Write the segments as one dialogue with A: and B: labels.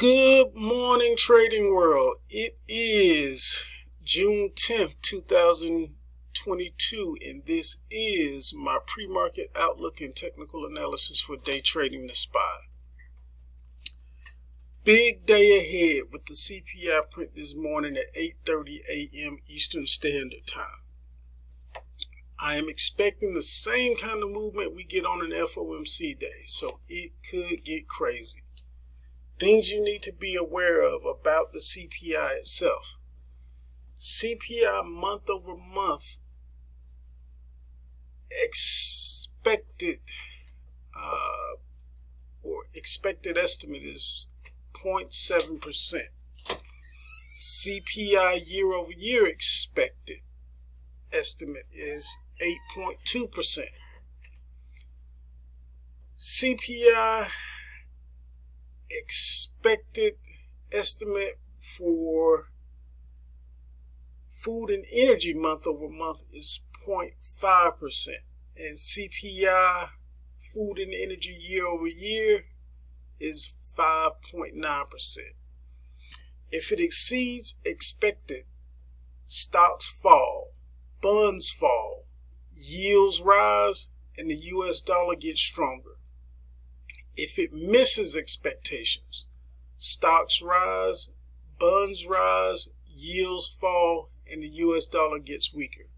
A: Good morning, trading world. It is June 10th, 2022, and this is my pre-market outlook and technical analysis for day trading the SPY. Big day ahead with the CPI print this morning at 8:30 a.m. Eastern Standard Time. I am expecting the same kind of movement we get on an FOMC day, so it could get crazy. Things you need to be aware of about the CPI itself. CPI month over month expected estimate is 0.7%. CPI year over year expected estimate is 8.2%. CPI expected estimate for food and energy month over month is 0.5%, and CPI food and energy year over year is 5.9%. If it exceeds expected, stocks fall, bonds fall, yields rise, and the US dollar gets stronger. If it misses expectations, stocks rise, bonds rise, yields fall, and the US dollar gets weaker.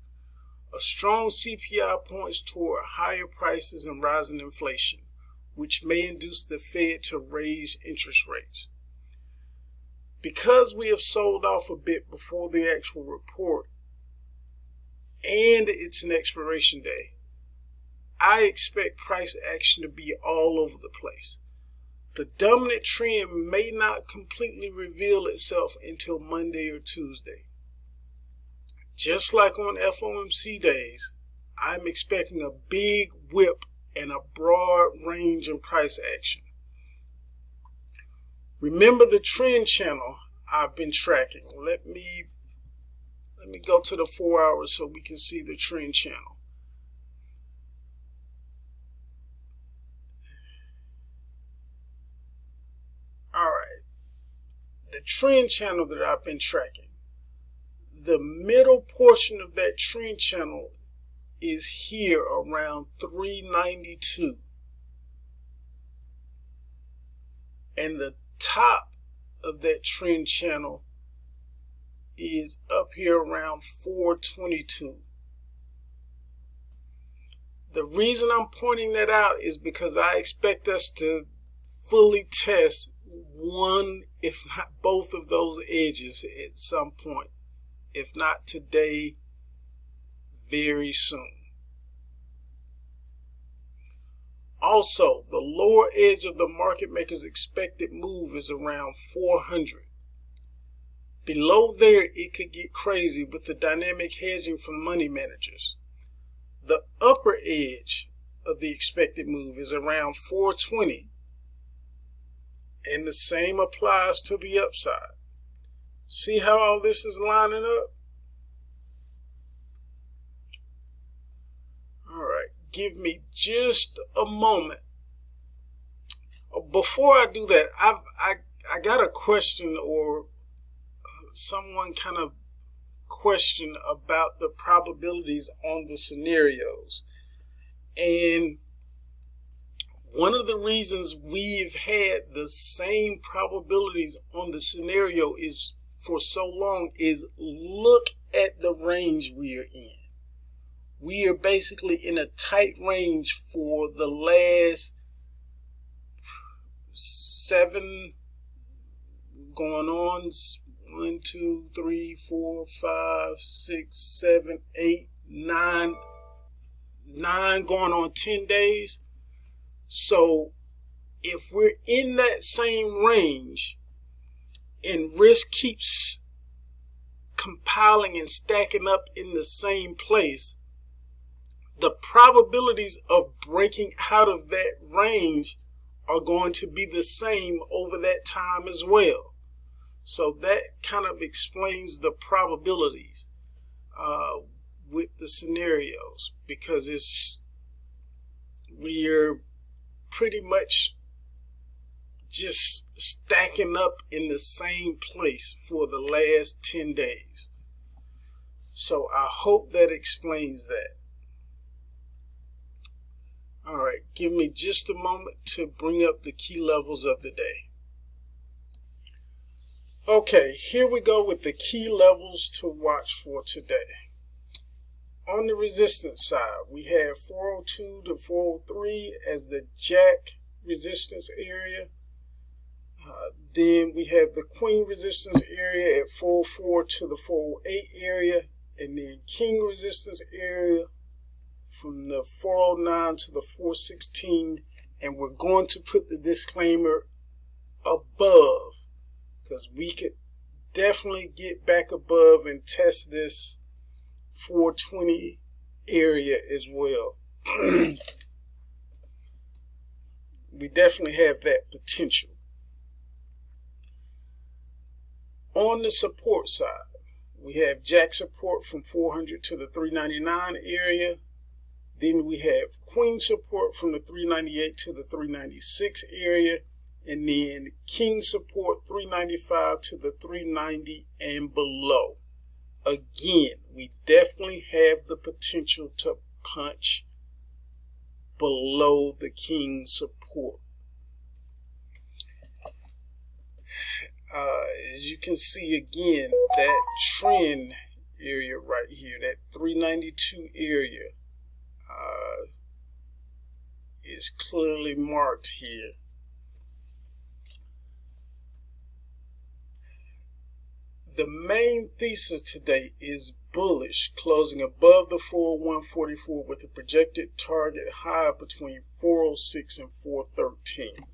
A: A strong CPI points toward higher prices and rising inflation, which may induce the Fed to raise interest rates. Because we have sold off a bit before the actual report, and it's an expiration day, I expect price action to be all over the place. The dominant trend may not completely reveal itself until Monday or Tuesday. Just like on FOMC days, I'm expecting a big whip and a broad range in price action. Remember the trend channel I've been tracking. Let me go to the 4 hours so we can see the trend channel. The trend channel that I've been tracking, the middle portion of that trend channel is here around 392, and the top of that trend channel is up here around 422. The reason I'm pointing that out is because I expect us to fully test one, if not both of those edges at some point. If not today, very soon. Also, the lower edge of the market maker's expected move is around 400. Below there, it could get crazy with the dynamic hedging from money managers. The upper edge of the expected move is around 420. And the same applies to the upside. See how all this is lining up? All right, give me just a moment. Before I do that, I got a question, or someone kind of questioned about the probabilities on the scenarios. And one of the reasons we've had the same probabilities on the scenario is for so long is look at the range we are in. We are basically in a tight range for the last 7 going on 1, 2, 3, 4, 5, 6, 7, 8, 9 going on 10 days. So if we're in that same range and risk keeps compiling and stacking up in the same place, the probabilities of breaking out of that range are going to be the same over that time as well. So that kind of explains the probabilities with the scenarios, because we're pretty much just stacking up in the same place for the last 10 days. So I hope that explains that. All right, give me just a moment to bring up the key levels of the day. Okay, here we go with the key levels to watch for today. On the resistance side, we have 402 to 403 as the jack resistance area. Then we have the queen resistance area at 404 to the 408 area, and then king resistance area from the 409 to the 416, and we're going to put the disclaimer above because we could definitely get back above and test this 420 area as well. We definitely have that potential. On the support side, we have jack support from 400 to the 399 area. Then we have queen support from the 398 to the 396 area. And then king support 395 to the 390 and below. Again, we definitely have the potential to punch below the king support. As you can see again, that trend area right here, that 392 area, is clearly marked here. The main thesis today is bullish, closing above the 401.44 with a projected target high between 406 and 413.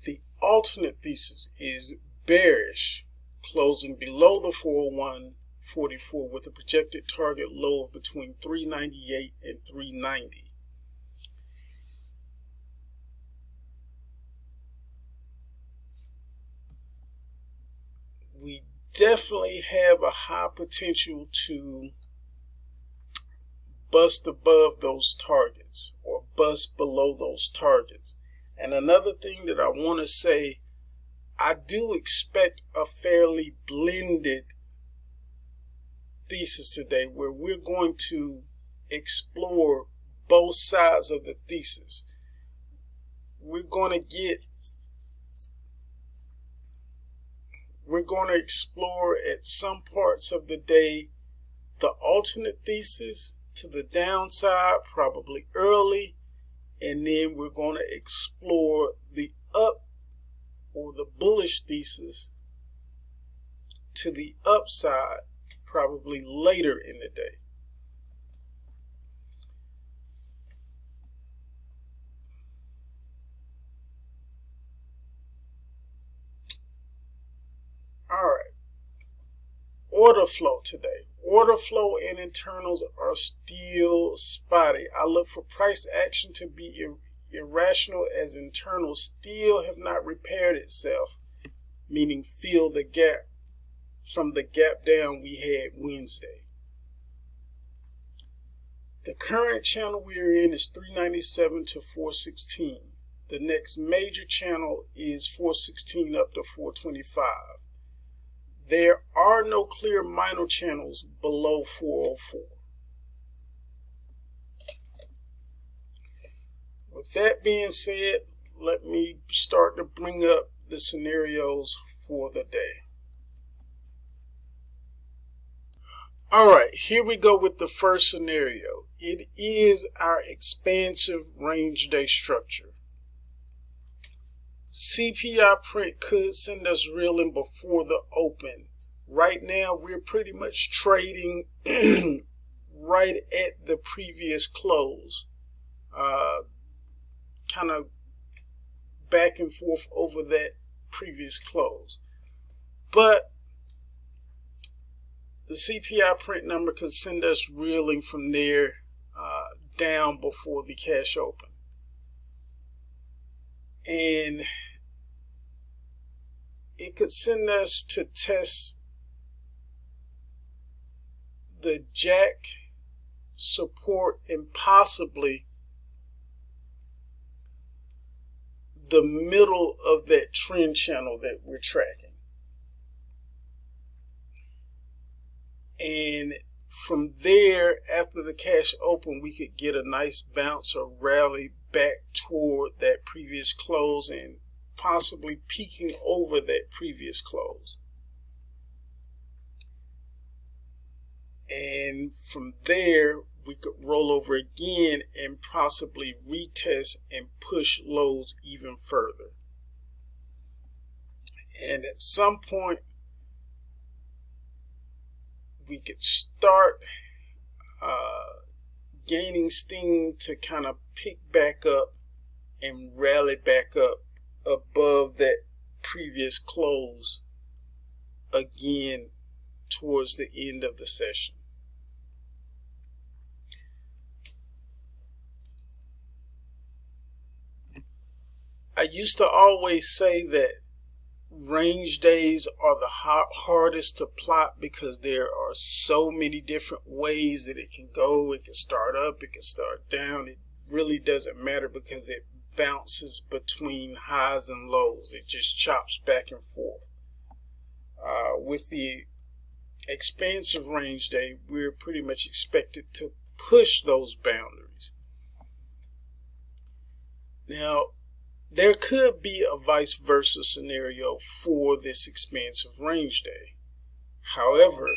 A: The alternate thesis is bearish, closing below the 401.44 with a projected target low of between 398 and 390. We definitely have a high potential to bust above those targets or bust below those targets. And another thing that I want to say, I do expect a fairly blended thesis today where we're going to explore both sides of the thesis. We're going to explore at some parts of the day the alternate thesis to the downside, probably early, and then we're going to explore the up or the bullish thesis to the upside, probably later in the day. All right. Order flow today. Order flow and internals are still spotty. I look for price action to be irrational as internals still have not repaired itself, meaning fill the gap from the gap down we had Wednesday. The current channel we are in is 397 to 416. The next major channel is 416 up to 425. There are no clear minor channels below 404. With that being said, let me start to bring up the scenarios for the day. All right, here we go with the first scenario. It is our expansive range day structure. CPI print could send us reeling before the open. Right now, we're pretty much trading right at the previous close. Kind of back and forth over that previous close. But the CPI print number could send us reeling from there down before the cash open. And it could send us to test the jack support and possibly the middle of that trend channel that we're tracking. And from there, after the cash open, we could get a nice bounce or rally back toward that previous close and possibly peaking over that previous close. And from there, we could roll over again and possibly retest and push lows even further. And at some point, we could start gaining steam to kind of pick back up and rally back up above that previous close again towards the end of the session. I used to always say that range days are the hardest to plot because there are so many different ways that it can go. It can start up, it can start down. It really doesn't matter because it bounces between highs and lows. It just chops back and forth. With the expansive range day, we're pretty much expected to push those boundaries. Now, there could be a vice versa scenario for this expansive range day. However,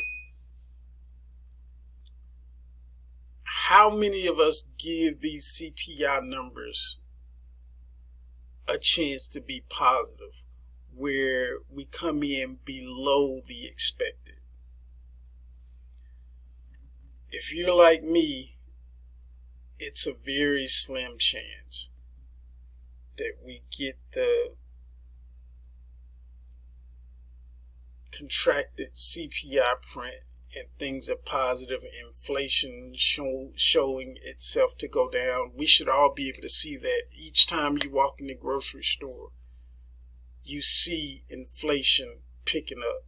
A: how many of us give these CPI numbers a chance to be positive, where we come in below the expected? If you're like me, it's a very slim chance that we get the contracted CPI print and things are positive, inflation showing itself to go down. We should all be able to see that each time you walk in the grocery store, you see inflation picking up.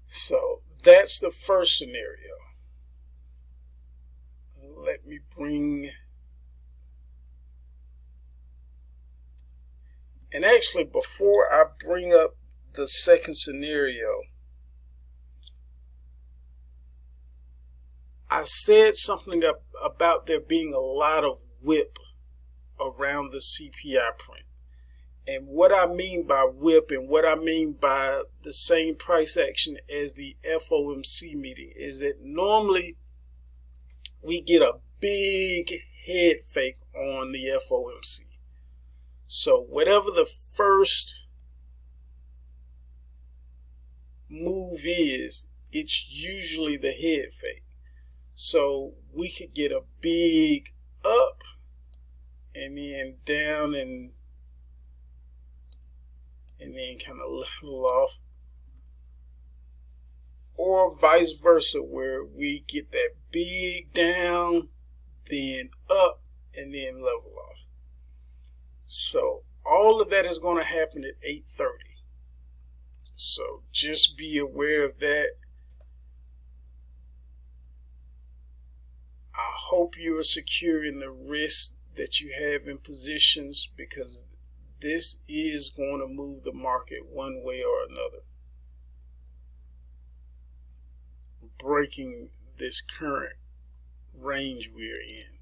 A: So that's the first scenario. Let me bring... And actually, before I bring up the second scenario, I said something about there being a lot of whip around the CPI print. And what I mean by whip and what I mean by the same price action as the FOMC meeting is that normally we get a big head fake on the FOMC. So whatever the first move is, it's usually the head fake. So we could get a big up and then down and then kind of level off. Or vice versa, where we get that big down, then up, and then level off. So all of that is going to happen at 8:30. So just be aware of that. I hope you are secure in the risk that you have in positions, because this is going to move the market one way or another, breaking this current range we're in.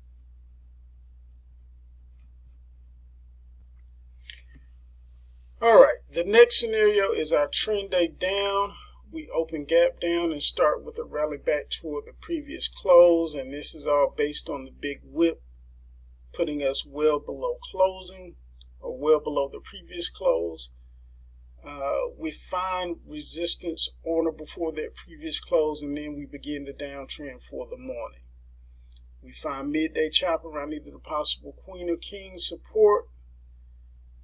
A: All right, the next scenario is our trend day down. We open gap down and start with a rally back toward the previous close, and this is all based on the big whip, putting us well below closing or well below the previous close. We find resistance on or before that previous close, and then we begin the downtrend for the morning. We find midday chop around either the possible queen or king support.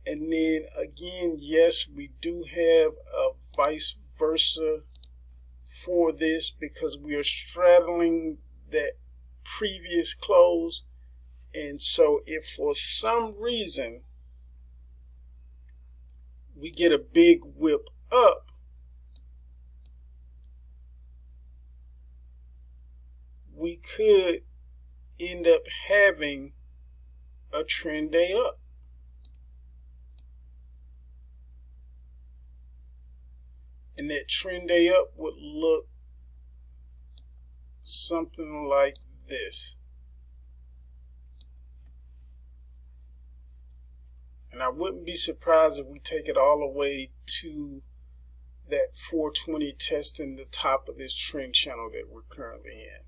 A: And then again, yes, we do have a vice versa for this, because we are straddling that previous close. And so if for some reason we get a big whip up, we could end up having a trend day up. And that trend day up would look something like this. And I wouldn't be surprised if we take it all the way to that 420, testing the top of this trend channel that we're currently in.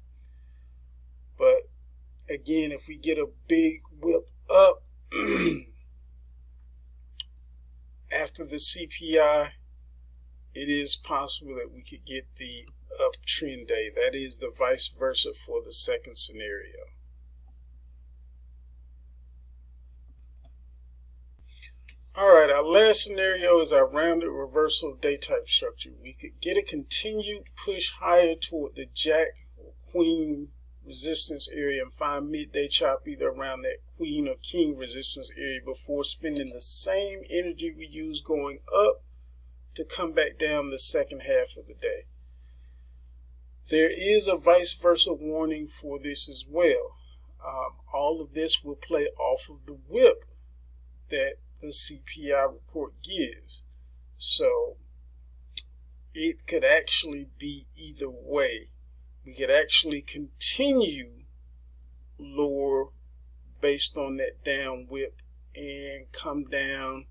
A: But again, if we get a big whip up after the CPI, it is possible that we could get the uptrend day. That is the vice versa for the second scenario. All right, our last scenario is our rounded reversal day type structure. We could get a continued push higher toward the Jack or Queen resistance area and find midday chop either around that Queen or King resistance area before spending the same energy we use going up to come back down the second half of the day. There is a vice versa warning for this as well. All of this will play off of the whip that the CPI report gives. So it could actually be either way. We could actually continue lower based on that down whip and come down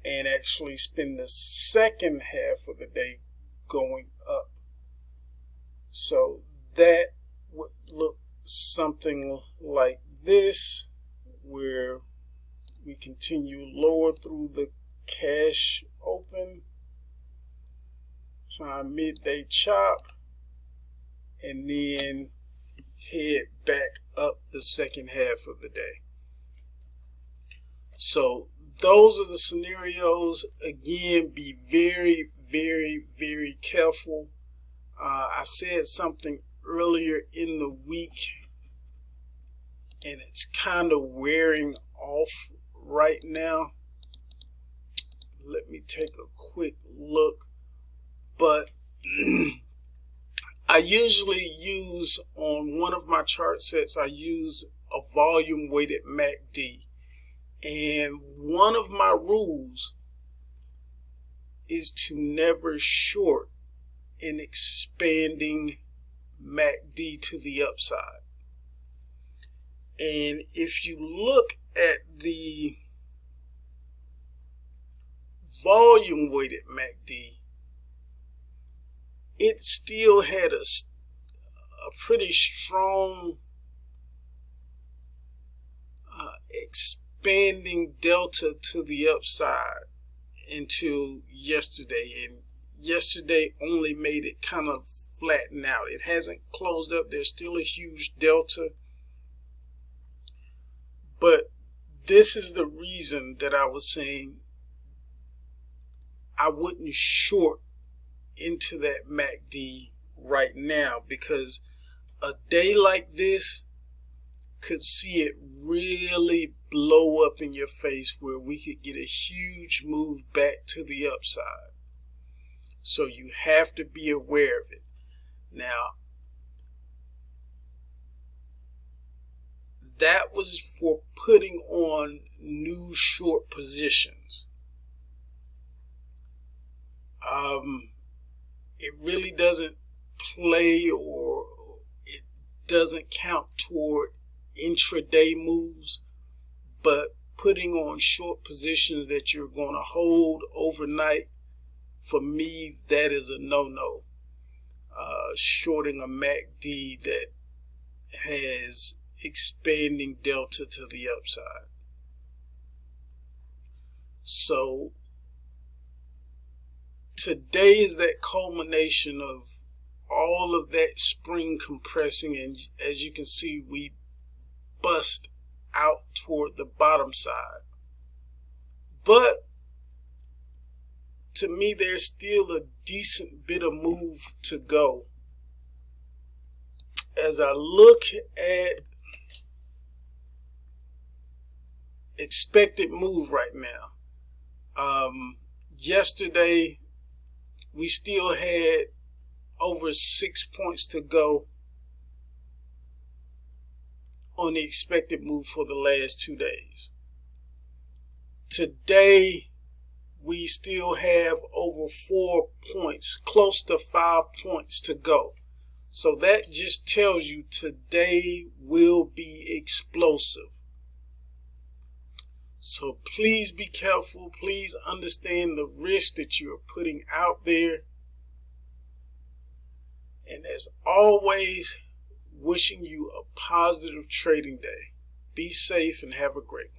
A: and actually spend the second half of the day going up. So that would look something like this, where we continue lower through the cash open, find midday chop, and then head back up the second half of the day. So those are the scenarios. Again, be very, very, very careful. I said something earlier in the week, and it's kind of wearing off right now. Let me take a quick look. But I usually use, on one of my chart sets, I use a volume weighted MACD. And one of my rules is to never short an expanding MACD to the upside. And if you look at the volume weighted MACD, it still had a pretty strong expanding delta to the upside until yesterday, and yesterday only made it kind of flatten out. It hasn't closed up. There's still a huge delta, but this is the reason that I was saying I wouldn't short into that MACD right now, because a day like this could see it really blow up in your face, where we could get a huge move back to the upside. So you have to be aware of it. Now, that was for putting on new short positions. It really doesn't play, or it doesn't count toward intraday moves, but putting on short positions that you're going to hold overnight, for me, that is a no-no. Shorting a MACD that has expanding delta to the upside. So today is that culmination of all of that spring compressing, and as you can see, we bust out toward the bottom side. But to me, there's still a decent bit of move to go. As I look at expected move right now, yesterday we still had over 6 points to go on the expected move for the last 2 days. Today, we still have over 4 points, close to 5 points to go. So that just tells you today will be explosive. So please be careful. Please understand the risk that you are putting out there. And as always, wishing you a positive trading day. Be safe and have a great one.